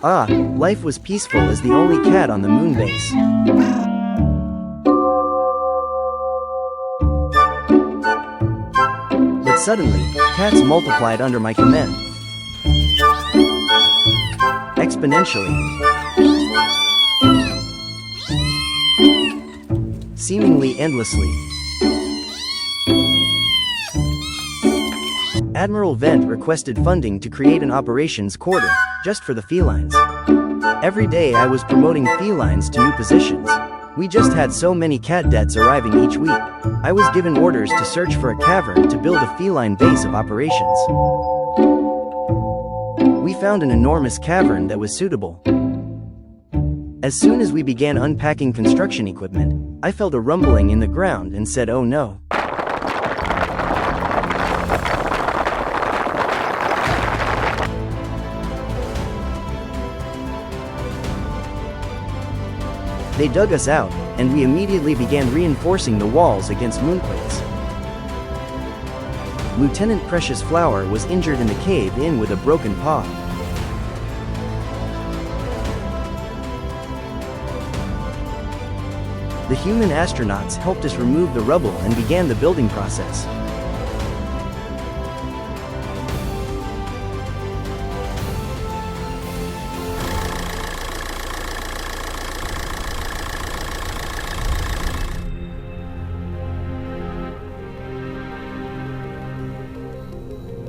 Life was peaceful as the only cat on the Moonbase. But suddenly, cats multiplied under my command. Exponentially. Seemingly endlessly. Admiral Vent requested funding to create an operations quarter, just for the felines. Every day I was promoting felines to new positions. We just had so many cat deaths arriving each week. I was given orders to search for a cavern to build a feline base of operations. We found an enormous cavern that was suitable. As soon as we began unpacking construction equipment, I felt a rumbling in the ground and said, "Oh no." They dug us out, and we immediately began reinforcing the walls against moonquakes. Lieutenant Precious Flower was injured in the cave-in with a broken paw. The human astronauts helped us remove the rubble and began the building process.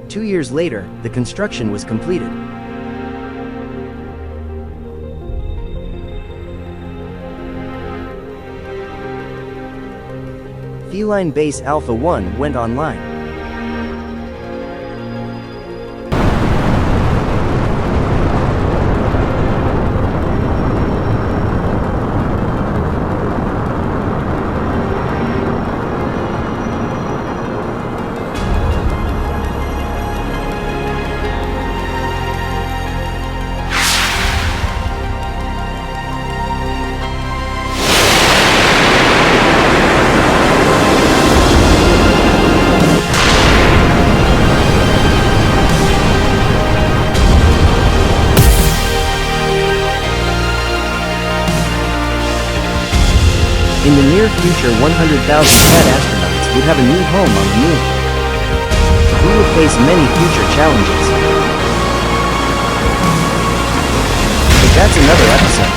Two years later, the construction was completed. Feline Base Alpha 1 went online. In the near future, 100,000 cat astronauts would have a new home on the moon. We will face many future challenges. But that's another episode.